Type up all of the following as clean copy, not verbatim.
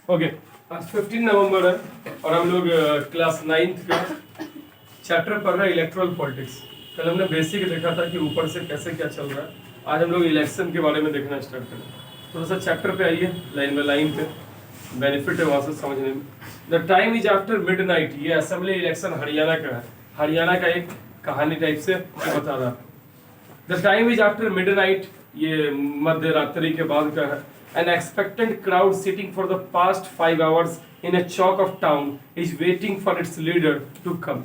Okay, आज 15 नवंबर है और हम लोग क्लास 9th का चैप्टर पढ़ रहे हैं इलेक्ट्रल पॉलिटिक्स। कल हमने बेसिक देखा था कि ऊपर से कैसे क्या चल रहा है। आज हम लोग इलेक्शन के बारे में देखना स्टार्ट करें। थोड़ा सा चैप्टर पे आइए, लाइन बाय लाइन पे, बेनिफिट है वहाँ से समझने में। The time is after midnight, ये असेंबली इलेक्शन हरियाणा का है। हरियाणा का एक कहानी टाइप से बता रहा है। The time is after midnight, ये मध्य रात्रि के बाद का है। An expectant crowd sitting for the past 5 hours in a chowk of town is waiting for its leader to come.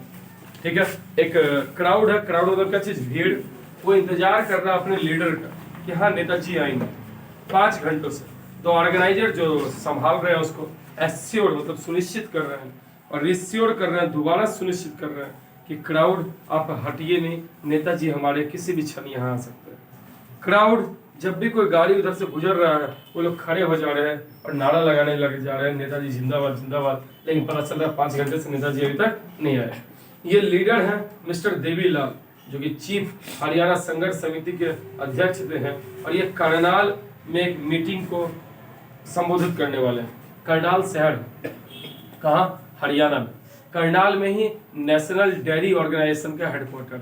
ठीक है, एक क्राउड है, क्राउड मतलब क्या चीज, भीड़। वो इंतजार कर रहा है अपने लीडर का कि हाँ नेताजी आएंगे 5 घंटों से। तो ऑर्गेनाइजर जो संभाल रहे हैं उसको एश्योर मतलब सुनिश्चित कर रहे हैं और रिश्योर कर रहे हैं, दोबारा सुनिश्चित कर रहे हैं कि क्राउड आप हटिए नहीं, नेताजी हमारे किसी भी क्षण यहाँ आ सकते हैं। क्राउड जब भी कोई गाड़ी उधर से गुजर रहा है वो लोग खड़े हो जा रहे हैं और नारा लगाने लग जा रहे हैं, नेताजी जिंदाबाद जिंदाबाद। लेकिन पता चल रहा है 5 घंटे से नेताजी अभी तक नहीं आए। ये लीडर हैं मिस्टर देवीलाल, जो कि चीफ हरियाणा संघर्ष समिति के अध्यक्ष हैं और ये करनाल में एक मीटिंग को संबोधित करने वाले हैं। करनाल शहर कहाँ, हरियाणा में। करनाल में ही नेशनल डेयरी ऑर्गेनाइजेशन का हेडक्वार्टर,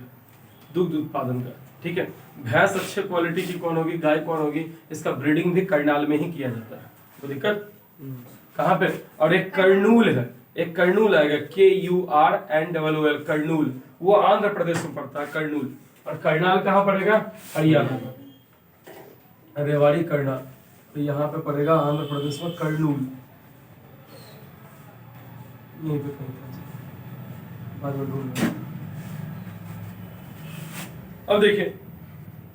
दुग्ध उत्पादन का। ठीक है, भैंस अच्छे क्वालिटी की कौन होगी, गाय कौन होगी, इसका ब्रीडिंग भी करनाल में ही किया जाता है। तो दिक्कत कहाँ पे। और एक कर्नूल है, एक कर्नूल आएगा, KURNOOL, कर्नूल, वो आंध्र प्रदेश में पड़ता है कर्नूल। और करनाल कहाँ पड़ेगा, हरियाणा में, रेवाड़ी करनाल। तो यहाँ पे पड़ेगा आंध्र प्रदेश में कर्नूल, यहीं पे कहीं बाद में ढूंढ। अब देखिए,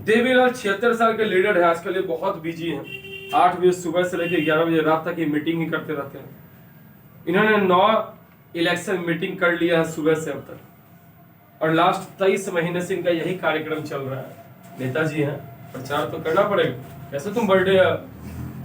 देवीलाल 76 साल के लीडर है, आजकल ये बहुत बिजी हैं। 8 बजे सुबह से लेकर 11 बजे रात तक ये मीटिंग ही करते रहते हैं। इन्होंने 9 इलेक्शन मीटिंग कर लिया है सुबह से अब तक और लास्ट 23 महीने से इनका यही कार्यक्रम चल रहा है। नेताजी हैं, प्रचार तो करना पड़ेगा। कैसे तुम बर्थडे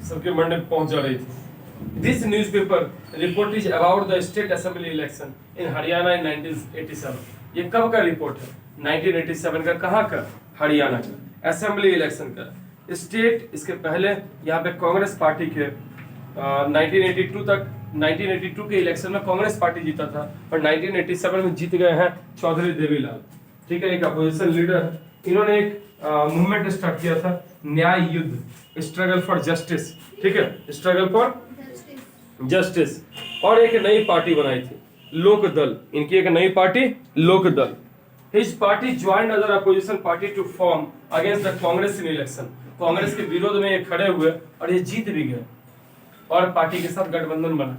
सबके बर्थडे पहुंच जा रही थी। This newspaper report is about the state assembly election in Haryana in 1987। ये कब का रिपोर्ट है, 1987 का। कहाँ का, हरियाणा का, असेंबली इलेक्शन का। स्टेट, इसके पहले यहाँ पे कांग्रेस पार्टी के 1982 तक, 1982 के इलेक्शन में कांग्रेस पार्टी जीता था और 1987 में जीत गए हैं चौधरी देवीलाल। ठीक है, एक अपोजिशन लीडर है। इन्होंने एक मूवमेंट स्टार्ट किया था, न्याय युद्ध, स्ट्रगल फॉर जस्टिस। ठीक है, स्ट्रगल फॉर जस्टिस। और एक नई पार्टी बनाई थी, लोक दल। इनकी एक नई पार्टी, लोक दल। His party joined other opposition party to form against the Congress in election. Congress के विरोध में ये खड़े हुए और ये जीत भी गए और पार्टी के साथ गठबंधन बना।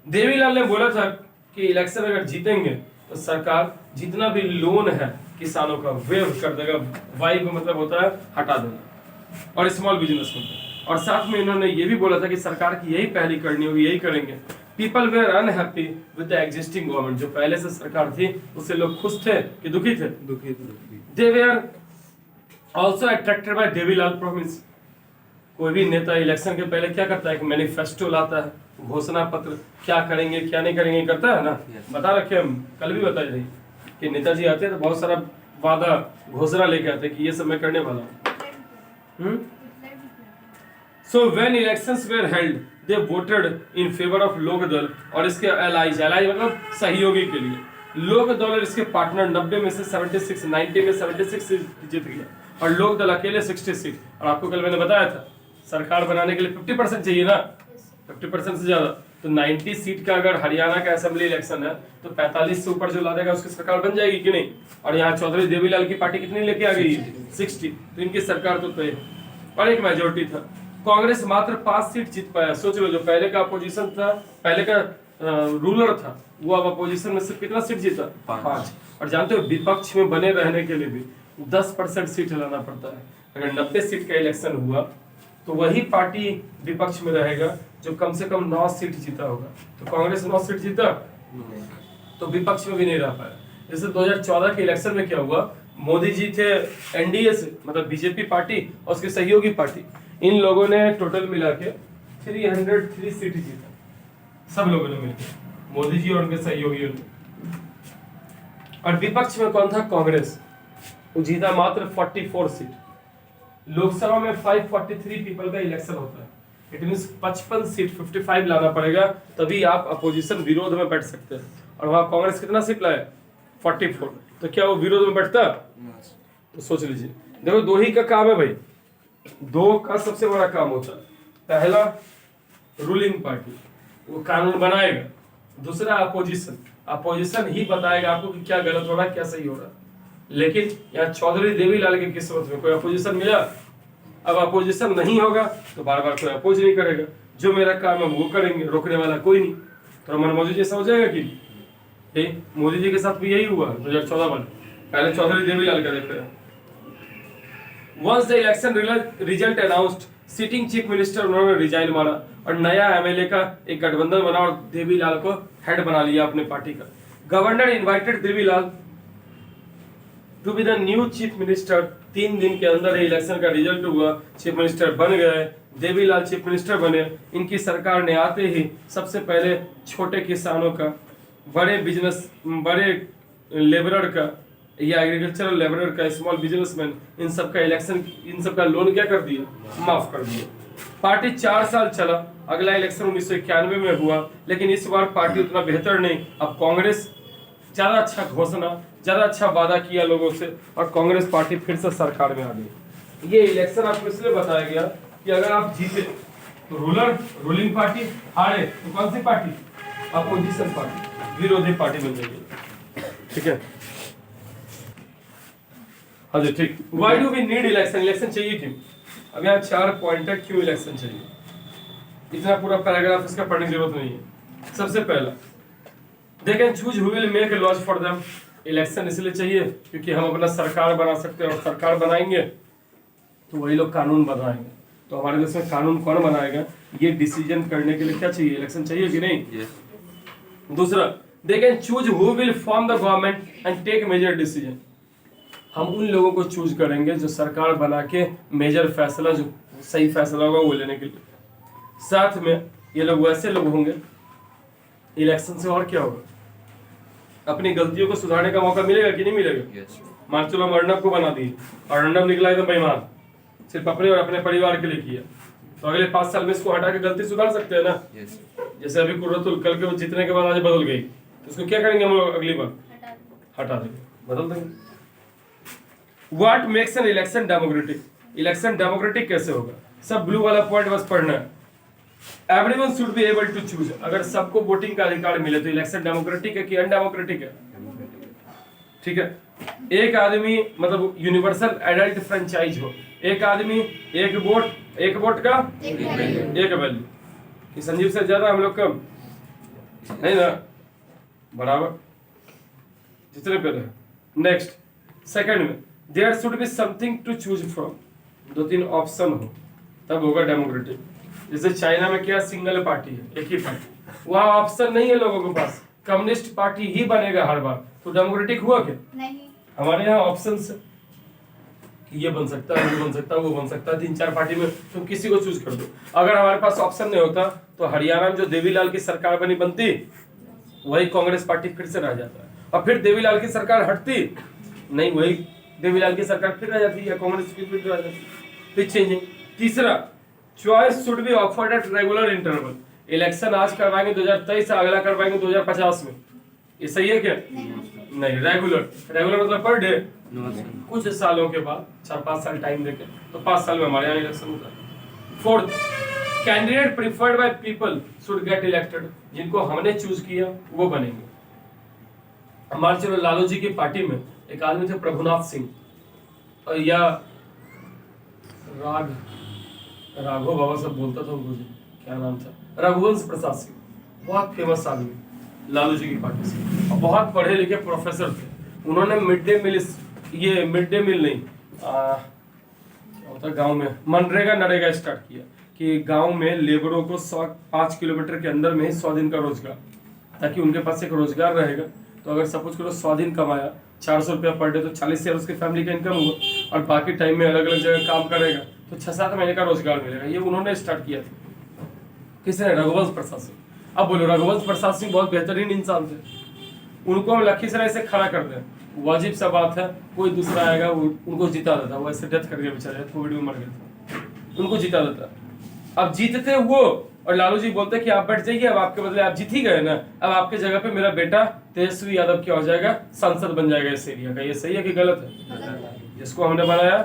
देवीलाल ने बोला था कि इलेक्शन अगर जीतेंगे तो सरकार जितना भी लोन है किसानों का वेव कर देगा। वाइव मतलब होता है हटा देना, और स्मॉल बिजनेस में। और साथ में इन्होंने ये भी बोला था कि सरकार की यही पहली करनी होगी, यही करेंगे। People were unhappy with the existing government, जो पहले से सरकार थी उससे लोग खुश थे कि दुखी थे, दुखी। They were also attracted by Devilal promise. कोई भी नेता इलेक्शन के पहले क्या करता है, एक मैनिफेस्टो लाता है, घोषणा पत्र, क्या करेंगे क्या नहीं करेंगे करता है ना। बता रखे हम, कल भी बताए थे कि नेताजी आते हैं तो बहुत सारा वादा घोषणा लेके आते हैं कि ये सब मैं करने वाला हूँ। So when elections were held, they voted in favor of लोक दल और इसके allies मतलब सहयोगी के लिए। लोक दल और इसके पार्टनर 90 में से 76, 90 में 76 सीट जीत गया और लोक दल अकेले 60 सीट। और आपको कल मैंने बताया था सरकार बनाने के लिए 50% चाहिए ना, 50% से ज्यादा। तो 90 सीट का अगर हरियाणा का असेंबली इलेक्शन है तो 45 से ऊपर जो ला देगा उसकी सरकार बन जाएगी कि नहीं। और यहाँ चौधरी देवीलाल की पार्टी कितनी लेके आ गई, 60। तो इनकी सरकार तो तय। और एक मेजोरिटी था। कांग्रेस मात्र 5 सीट जीत पाया। सोच लो, जो पहले का अपोजिशन था, पहले का रूलर था, वो अब अपोजिशन में सिर्फ कितना सीट जीता, 5। और जानते हो विपक्ष में बने रहने के लिए भी 10% सीट लाना पड़ता है। अगर 90 सीट का इलेक्शन हुआ तो वही पार्टी विपक्ष में रहेगा जो कम से कम 9 सीट जीता होगा। तो कांग्रेस 9 सीट जीता तो विपक्ष में भी नहीं रह पाया। जैसे 2014 के इलेक्शन में क्या हुआ, मोदी जी थे एनडीए से, मतलब बीजेपी पार्टी और उसकी सहयोगी पार्टी, इन लोगों ने टोटल मिला के 303 सीट जीता, सब लोगों ने मिलकर, मोदी जी और उनके सहयोगियों ने। और विपक्ष में कौन था, कांग्रेस, वो जीता मात्र 44 सीट। लोकसभा में 543 पीपल का इलेक्शन होता है। इट मींस 55 सीट 55 लाना पड़ेगा, तभी आप अपोजिशन विरोध में बैठ सकते हैं। और वहां कांग्रेस कितना सीट लाया? 44। तो क्या वो विरोध में बैठता? तो सोच लीजिए, देखो दो ही का काम है भाई, दो का सबसे बड़ा काम होता है। पहला रूलिंग पार्टी वो कानून बनाएगा, दूसरा अपोजिशन, अपोजिशन ही बताएगा आपको कि क्या गलत हो रहा है क्या सही हो रहा है। लेकिन यहाँ चौधरी देवीलाल की किस्मत में कोई अपोजिशन मिला। अब अपोजिशन नहीं होगा तो बार बार कोई अपोज नहीं करेगा, जो मेरा काम है वो करेंगे, रोकने वाला कोई नहीं। तो मनमोहन मोदी जी समझेगा कि मोदी जी के साथ भी यही हुआ 2014 में। पहले चौधरी देवीलाल का देखते हैं। Once the election result announced, sitting chief minister उन्होंने रिजाइन मारा और नया एमएलए का एक गठबंधन बना और देवीलाल को हेड बना लिया अपने पार्टी का। Governor invited Devi Lal to be the new chief minister. 3 दिन के अंदर ही इलेक्शन का रिजल्ट हुआ, चीफ मिनिस्टर बन गए, देवीलाल चीफ मिनिस्टर बने। इनकी सरकार ने आते ही सबसे पहले छोटे किसानों का, बड़े बिजनेस, बड़े लेबरर का या एग्रीकल्चरल लेबरर का, स्मॉल बिजनेसमैन, इन सब का इलेक्शन, इन सब का लोन क्या कर दिया? माफ कर दिया। पार्टी 4 साल चला, अगला इलेक्शन 1991 में हुआ, लेकिन इस बार पार्टी उतना बेहतर नहीं। अब कांग्रेस ज्यादा अच्छा घोषणा, ज्यादा अच्छा वादा किया लोगों से और कांग्रेस पार्टी फिर से सरकार में आ गई। ये इलेक्शन आपको इसलिए बताया गया कि अगर आप जीते तो रूलिंग पार्टी, हारे तो कौन सी पार्टी? अपोजिशन पार्टी, विरोधी पार्टी बन जाएगी। ठीक है, हाँ जी ठीक। Why do we need election? Election चाहिए क्यों? अब यहाँ 4 पॉइंट है क्यों इलेक्शन चाहिए। इतना पूरा पैराग्राफ इसका पढ़ने की जरूरत नहीं है। सबसे पहला, they can choose who will make laws for them। Election इसलिए चाहिए क्योंकि हम अपना सरकार बना सकते हैं और सरकार बनाएंगे तो वही लोग कानून बनाएंगे। तो हमारे देश में कानून कौन बनाएगा, ये डिसीजन करने के लिए क्या चाहिए? इलेक्शन चाहिए कि नहीं? दूसरा, they can choose who will form the government and take major decision। हम उन लोगों को चूज करेंगे जो सरकार बना के मेजर फैसला, जो सही फैसला होगा वो लेने के लिए। साथ में ये लोग वैसे लोग होंगे, इलेक्शन से और क्या होगा, अपनी गलतियों को सुधारने का मौका मिलेगा कि नहीं मिलेगा? मान चलो हम अर्नब को बना दिए और अर्नब निकला एकदम बेईमान, सिर्फ अपने और अपने परिवार के लिए किया, तो अगले 5 साल में इसको हटा के गलती सुधार सकते हैं ना। जैसे अभी कुर्रतुल कल के वो जीतने के बाद आज बदल गई, तो उसको क्या करेंगे हम लोग? अगली बार हटा देंगे, बदल देंगे। What makes an election democratic? Election democratic कैसे होगा? सब ब्लू वाला पॉइंट बस पढ़ना है। Everyone should be able to choose। अगर सबको वोटिंग का अधिकार मिले तो इलेक्शन डेमोक्रेटिक है कि अनडेमोक्रेटिक है? ठीक है, एक आदमी मतलब यूनिवर्सल एडल्ट फ्रेंचाइज हो, एक आदमी एक वोट का एक वैल्यू। कि संजीव से ज्यादा हम लोग कम नहीं ना, बराबर जितने पे रहे। नेक्स्ट, सेकंड में there should be something to choose from. 2-3 option हो तब होगा डेमोक्रेटिक। जैसे चाइना में क्या सिंगल पार्टी है, एक ही पार्टी, वहां ऑप्शन नहीं है लोगों के पास, कम्युनिस्ट पार्टी ही बनेगा हर बार, तो डेमोक्रेटिक हुआ क्या? नहीं। हमारे यहाँ ऑप्शन है, ये बन सकता है, वो बन सकता है, वो बन सकता है, 3-4 पार्टी में तुम किसी को चूज कर दो। अगर हमारे पास ऑप्शन नहीं होता तो हरियाणा में जो देवीलाल की सरकार बनती वही कांग्रेस पार्टी फिर से रह जाता है, और फिर देवीलाल की सरकार हटती नहीं, वही देवीलाल की सरकार फिर रह जाती है, कांग्रेस की फिर रह जाती, फिर चेंजिंग। तीसरा, choice should be offered at regular interval. Election आज करवाएंगे 2023 से, अगला करवाएंगे 2050 में, ये सही है क्या? नहीं, रेगुलर मतलब पर डे, कुछ सालों के बाद 4-5 साल टाइम देके, तो 5 साल में हमारे यहाँ इलेक्शन होता है। Fourth, candidate preferred by people should get elected. जिनको हमने चूज किया वो बनेंगे। हमारे चलो लालू जी की पार्टी में एक आदमी थे प्रभुनाथ सिंह, और या राघव बाबा सब बोलता था उनको, क्या नाम था, रघुवंश प्रसाद सिंह, बहुत फेमस आदमी लालू जी की पार्टी से, और बहुत पढ़े लिखे प्रोफेसर थे। उन्होंने मिड डे मील नहीं, क्या होता गांव में नरेगा स्टार्ट किया कि गांव में लेबरों को 5 किलोमीटर के अंदर में ही 100 दिन का रोजगार, ताकि उनके पास एक रोजगार रहेगा। तो अगर सपोज करो 100 दिन कमाया 400 रुपया पर डे, तो 40,000 उसकी फैमिली का इनकम हुआ, और बाकी टाइम में अलग अलग जगह काम करेगा तो 6-7 महीने का रोजगार मिलेगा। ये उन्होंने स्टार्ट किया था। किसने? रघुवंश प्रसाद सिंह। अब बोलो, रघुवंश प्रसाद सिंह बहुत बेहतरीन इंसान थे, उनको हम लखीसराय से खड़ा कर दें, वाजिब सा बात है, कोई दूसरा आएगा वो उनको जिता देता। वो ऐसे डेथ कर गया बेचारे, कोविड में मर गए थे, उनको जिता देता। अब जीतते वो और लालू जी बोलते कि आप बैठ जाइए, अब आपके बदले आप जीत ही गए ना, अब आपके जगह पे मेरा बेटा तेजस्वी यादव क्या हो जाएगा, सांसद बन जाएगा इस एरिया का। ये सही है कि गलत है? जिसको हमने बनाया,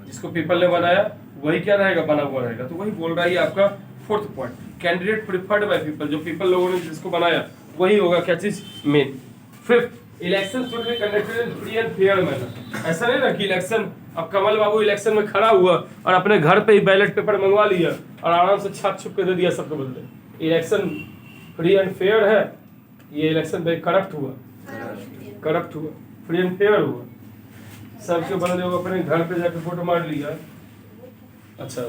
जिसको पीपल ने बनाया, वही क्या रहेगा, बना हुआ रहेगा। तो वही बोल रहा है आपका fourth point, candidate preferred by people, जो पीपल लोगों ने जिसको बनाया वही होगा क्या चीज, main. Fifth, election should be conducted in free and fair manner. ऐसा नहीं ना कि इलेक्शन, अब कमल बाबू इलेक्शन में खड़ा हुआ और अपने घर पे ही बैलेट पेपर मंगवा लिया और आराम से छाप छुप के दे दिया सबको बदले। इलेक्शन फ्री एंड फेयर है, ये इलेक्शन करप्ट हुआ, करप्ट हुआ, फ्री एंड फेयर हुआ, सबके बदले वो अपने घर पे जाकर फोटो मार लिया। अच्छा,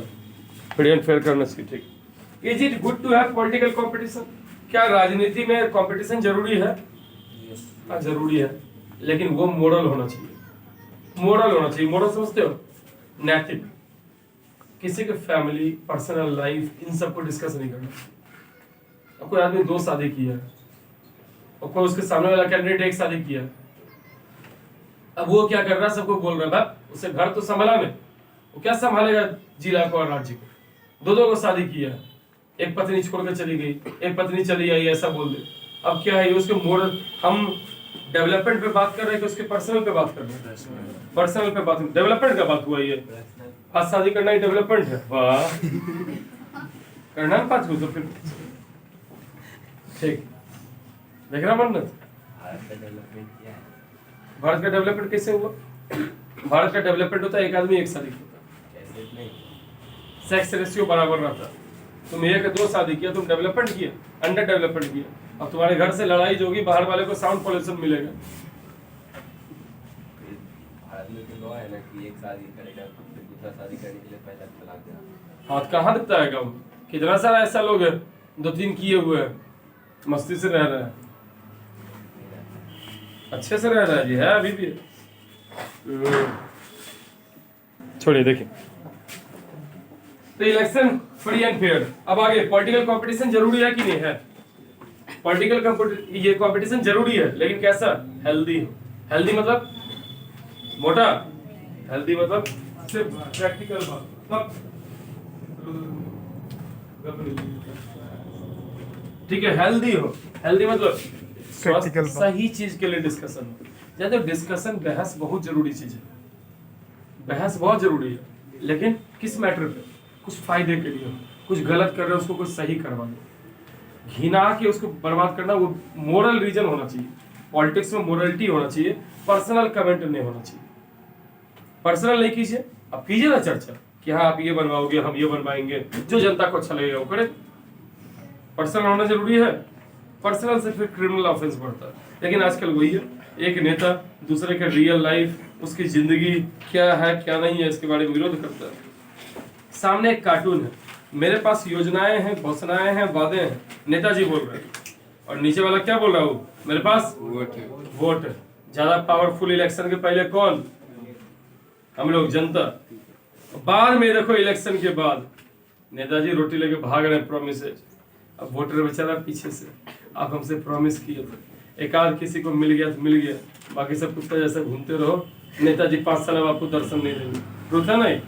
फ्री एंड फेयर करना चाहिए, ठीक। Is it good to have political competition? क्या राजनीति में कंपटीशन जरूरी है? हाँ जरूरी है, लेकिन वो मोरल होना चाहिए, मोरल होना चाहिए। मोरल समझते हो? नैतिक, किसी के फैमिली, पर्सनल लाइफ, इन सबको डिस्कस नहीं करना। अब कोई आदमी 2 शादी किया और कोई उसके सामने वाला कैंडिडेट 1 शादी किया, अब वो क्या कर रहा है, सबको बोल रहा है उसे घर तो संभाला में, वो क्या संभालेगा जिला को और राज्य को? 2 को शादी किया, एक पत्नी छोड़ के चली गई, एक पत्नी चली आई, ऐसा बोल दे। अब क्या है उसके मोरल, हम डेवलपमेंट पे बात कर रहे हैं कि उसके पर्सनल पे बात कर रहे हैं? पर्सनल पे बात, डेवलपमेंट का बात हुआ ये। आज शादी करना ही डेवलपमेंट है, वाह करना है 5 को तो फिर ठीक। देख रहा मन्नत, भारत का डेवलपमेंट कैसे हुआ? भारत का डेवलपमेंट होता है एक आदमी 1 शादी होता, सेक्स रेशियो बराबर रहता। तुम 1-2 शादी किया, तुम डेवलपमेंट किया, अंडर डेवलपमेंट किया। अब तुम्हारे घर से लड़ाई जो होगी, बाहर वाले को साउंड पॉल्यूशन मिलेगा। भारत में तो लॉ है ना कि एक शादी करेगा फिर दूसरा शादी करने के लिए पहला तलाक देना। हाथ कहाँ दिखता है गाँव? कितना सारा ऐसा लोग है 2-3 किए हुए हैं, मस्ती से रह रहा है, अच्छे से रह रहा है जी, है अभी भी। छोड़िए, देखिए तो इलेक्शन फ्री एंड फेयर। अब आगे, पॉलिटिकल कंपटीशन जरूरी है कि नहीं है? पॉलिटिकल ये कंपटीशन जरूरी है, लेकिन कैसा? हेल्दी। हेल्दी मतलब मोटा, हेल्दी मतलब सिर्फ प्रैक्टिकल बात, ठीक है? हेल्दी हो, हेल्दी मतलब सही चीज के लिए डिस्कशन हो। जैसे डिस्कशन, बहस बहुत जरूरी चीज है, बहस बहुत जरूरी है, लेकिन किस मैटर पे? कुछ फायदे के लिए, कुछ गलत कर रहे हो उसको कुछ सही करवा दो। घिना के उसको बर्बाद करना, वो मोरल रीजन होना चाहिए। पॉलिटिक्स में मोरलिटी होना चाहिए, पर्सनल कमेंट नहीं होना चाहिए। पर्सनल नहीं कीजिए, अब कीजिए ना चर्चा कि हाँ आप ये बनवाओगे, हम ये बनवाएंगे, जो जनता को अच्छा लगेगा वो करे। पर्सनल होना जरूरी है, पर्सनल से फिर क्रिमिनल ऑफेंस बढ़ता है। लेकिन आजकल वही है, एक नेता दूसरे के रियल लाइफ, उसकी जिंदगी क्या है क्या नहीं है, इसके बारे में विरोध करता है। सामने एक कार्टून है, मेरे पास योजनाएं हैं, घोषणाएं हैं, वादे हैं, नेताजी बोल रहे हैं, और नीचे वाला क्या बोल रहा है? वो मेरे पास वोट है। ज्यादा पावरफुल इलेक्शन के पहले कौन? हम लोग, जनता। बाद में देखो इलेक्शन के बाद नेताजी रोटी लेके भाग रहे हैं प्रोमिसेज। अब वोटर बेचारा पीछे से, आप हमसे प्रॉमिस किए थे, एक आध किसी को मिल गया तो मिल गया, बाकी सब कुत्ता जैसे घूमते रहो। नेताजी 5 साल अब आपको दर्शन नहीं देंगे, ट्रूथ है नहीं?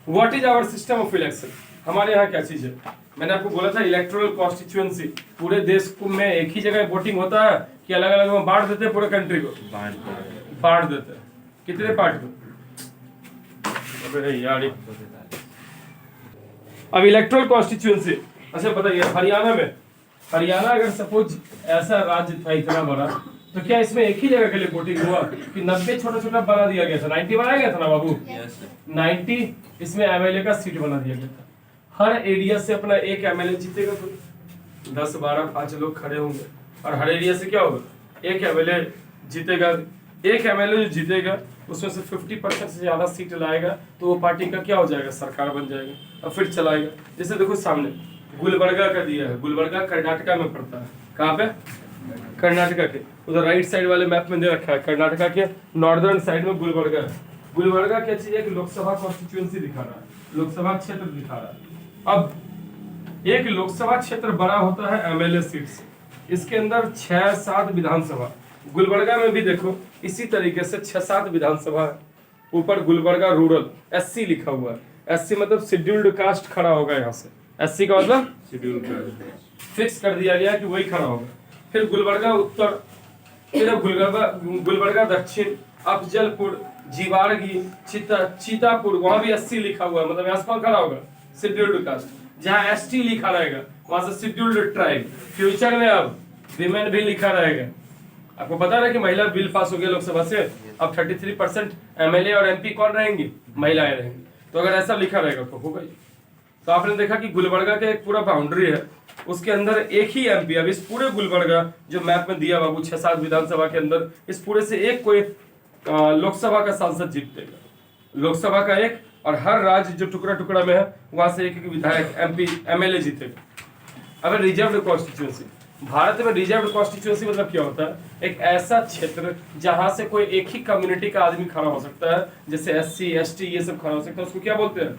What is our system of election? हमारे यहाँ क्या चीज है? मैंने आपको बोला था इलेक्टोरल कॉन्स्टिट्यूएंसी, पूरे देश को में एक ही जगह वोटिंग होता है कि अलग अलग में बांट देते हैं? पूरे कंट्री को बांट देते हैं। कितने पार्ट को? यार अब इलेक्टोरल कॉन्स्टिट्यूएंसी, अच्छा बताइए, हरियाणा में, हरियाणा अगर सपोज ऐसा राज्य था इतना बड़ा, तो क्या इसमें एक ही जगह के लिए वोटिंग हुआ कि 90 छोटा छोटा बना दिया गया था? 90 बनाया गया था ना बाबू? 90 इसमें एमएलए का सीट बना दिया गया था। हर एरिया से अपना एक एमएलए जीतेगा, तो 10, 12, 5 लोग खड़े होंगे और हर एरिया से क्या होगा? एक एमएलए जीतेगा। एक एमएलए जो जीतेगा उसमें से 50% से ज्यादा सीट लाएगा तो वो पार्टी का क्या हो जाएगा? सरकार बन जाएगा और फिर चलाएगा। जैसे देखो सामने गुलबर्गा का दिया है, गुलबर्गा कर्नाटका में पड़ता है। कहाँ पे? कर्नाटका के उधर राइट साइड वाले मैप में दे रखा है, कर्नाटका के नॉर्दर्न साइड में गुलबर्गा है। गुलबर्गा क्या चीज है कि लोकसभा कॉन्स्टिट्यूएंसी दिखा रहा है, लोकसभा क्षेत्र दिखा रहा है। अब एक लोकसभा क्षेत्र बड़ा होता है एमएलए सीट से, इसके अंदर 6-7 विधानसभा। गुलबर्गा में भी देखो इसी तरीके से 6-7 विधानसभा है। ऊपर गुलबर्गा रूरल SC लिखा हुआ है, SC मतलब शेड्यूल्ड कास्ट खड़ा होगा यहाँ से, SC का मतलब शेड्यूल कास्ट फिक्स कर दिया गया कि वही खड़ा होगा। फिर गुलबर्गा उत्तर, फिर गुलबर्गा दक्षिण, अफजलपुर, जीवारगी, चीतापुर, वहां भी 80 लिखा हुआ है, मतलब यहाँ से कौन खड़ा होगा, शेड्यूल्ड कास्ट। जहाँ ST लिखा रहेगा वहां से शेड्यूल्ड ट्राइब। फ्यूचर में अब विमेन भी लिखा रहेगा। आपको पता है कि महिला बिल पास हो गया लोकसभा से, अब 33% MLA और MP कौन रहेंगी, महिलाएं रहेंगी। तो अगर ऐसा लिखा रहेगा तो होगा ही। तो आपने देखा कि गुलबर्गा के एक पूरा बाउंड्री है, उसके अंदर एक ही MP। अब इस पूरे गुलबर्गा जो मैप में दिया बाबू 6-7 विधानसभा के अंदर, इस पूरे से एक कोई लोकसभा का सांसद जीतेगा, लोकसभा का एक, और हर राज्य जो टुकड़ा टुकड़ा में है वहां से एक एक विधायक MP MLA जीतेगा। अब रिजर्व कॉन्स्टिट्यूएंसी, भारत में रिजर्व कॉन्स्टिट्यूएंसी मतलब क्या होता है, एक ऐसा क्षेत्र जहां से कोई एक ही कम्युनिटी का आदमी खड़ा हो सकता है, जैसे SC ST ये सब खड़ा हो सकता है, उसको क्या बोलते हैं,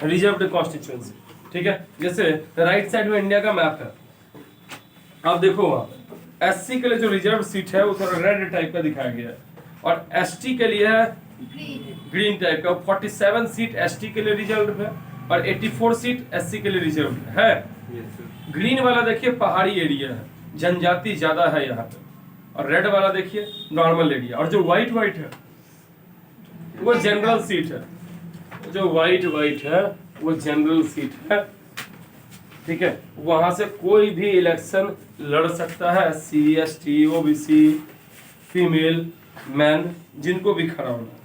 रिजर्व कॉन्स्टिट्यूएंसी। ठीक है, जैसे राइट साइड में इंडिया का मैप है, आप देखो वहां SC के लिए जो रिजर्व सीट है वो थोड़ा रेड टाइप का दिखाया गया है, और ST के लिए है ग्रीन टाइप का। 47 सीट ST के लिए रिजर्व है और 84 सीट SC के लिए रिजर्व है। ग्रीन वाला देखिए पहाड़ी एरिया है, जनजाति ज्यादा है यहाँ पे, और रेड वाला देखिए नॉर्मल एरिया, और जो व्हाइट व्हाइट है वो जनरल सीट है, जो व्हाइट व्हाइट है वो जनरल सीट है। ठीक है, वहां से कोई भी इलेक्शन लड़ सकता है, SC ST OBC female man जिनको भी खड़ा होना।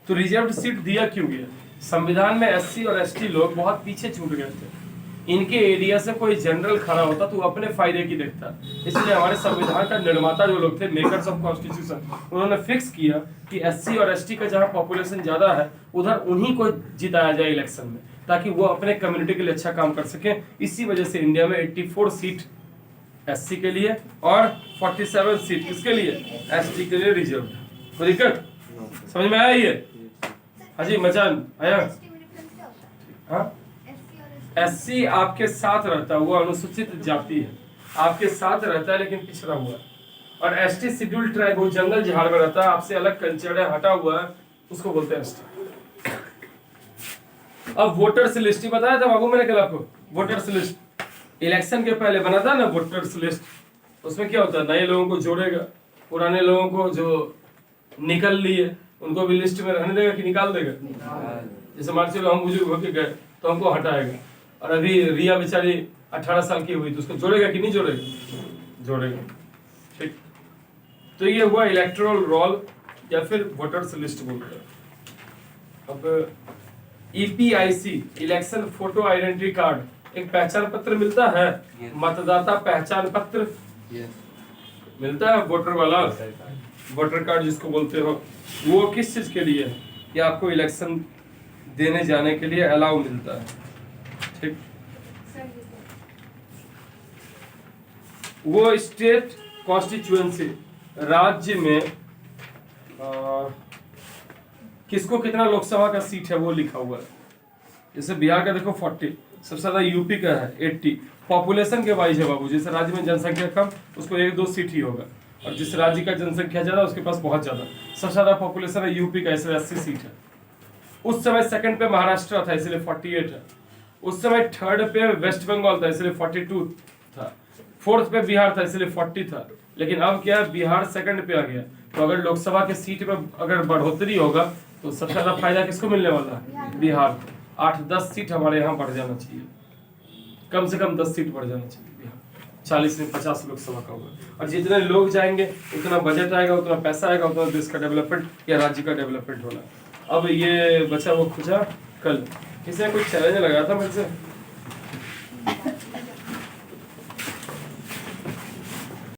तो रिजर्व सीट दिया क्यों गया, संविधान में SC और ST लोग बहुत पीछे छूट गए थे, इनके एरिया से कोई जनरल खड़ा होता तो अपने फायदे की देखता। इसलिए हमारे संविधान का निर्माता जो लोग थे, मेकर्स ऑफ कॉन्स्टिट्यूशन, उन्होंने फिक्स किया कि SC और ST का जहां पॉपुलेशन ज्यादा है उधर उन्हीं को जिताया जाए इलेक्शन में, ताकि वो अपने कम्युनिटी के लिए अच्छा काम कर सके। इसी वजह से इंडिया में 84 सीट SC के लिए और 47 सीट किसके लिए, ST के लिए रिजर्व है। कोई दिक्कत समझ में आया ये? हाँ जी मचान आया? हाँ, SC आपके साथ रहता है, वो अनुसूचित जाति है, आपके साथ रहता है लेकिन पिछड़ा हुआ है। और ST शेड्यूल्ड ट्राइब, वो जंगल झाड़ में रहता है, आपसे अलग कल्चर है, हटा हुआ है, उसको बोलते हैं ST। अब वोटर्स लिस्ट ही बताया था बाबू मैंने कल आपको, वोटर्स लिस्ट इलेक्शन के पहले बना था ना वोटर्स लिस्ट। उसमें क्या होता है, नए लोगों को जोड़ेगा, पुराने लोगों को जो निकल लिए उनको भी लिस्ट में रहने देगा कि निकाल देगा। जैसे मान चलो हम बुजुर्ग होके गए तो हमको हटाएगा, और अभी रिया बेचारी 18 साल की हुई तो उसको जोड़ेगा कि नहीं जोड़ेगा, जोड़ेगा। ठीक, तो ये हुआ इलेक्टोरल रोल या फिर वोटर्स लिस्ट बोलते हैं। अब EPIC election photo identity card, एक पहचान पत्र मिलता है, मतदाता पहचान पत्र मिलता है, वोटर वाला वोटर कार्ड जिसको बोलते हो, वो किस चीज के लिए है, या आपको इलेक्शन देने जाने के लिए अलाउ मिलता है। ठीक, वो स्टेट कॉन्स्टिट्यूएंसी, राज्य में किसको कितना लोकसभा का सीट है वो लिखा हुआ है। जैसे बिहार का देखो 40, सबसे ज्यादा यूपी का है 80। पॉपुलेशन के वाइज है बाबू, जैसे राज्य में जनसंख्या कम उसको 1-2 सीट ही होगा, और जिस राज्य का जनसंख्या ज्यादा उसके पास बहुत ज्यादा। सबसे ज्यादा पॉपुलेशन है यूपी का, इसलिए 80 सीट है। उस समय सेकंड पे महाराष्ट्र था इसलिए 48 है। उस समय थर्ड पे वेस्ट बंगाल था इसलिए 42 था। फोर्थ पे बिहार था इसलिए 40 था। लेकिन अब क्या है, बिहार सेकंड पे आ गया। तो अगर लोकसभा के सीट में अगर बढ़ोतरी होगा तो सबसे ज्यादा फायदा किसको मिलने वाला है, बिहार को। 8-10 सीट हमारे यहाँ बढ़ जाना चाहिए, कम से कम 10 सीट बढ़ जाना चाहिए बिहार। 40 में 50 लोकसभा का होगा, और जितने लोग जाएंगे उतना बजट आएगा, उतना पैसा आएगा, उतना देश का डेवलपमेंट या राज्य का डेवलपमेंट होना। अब ये बचा वो खुजा कल, किसी ने कोई चैलेंज लगाया था मेरे से,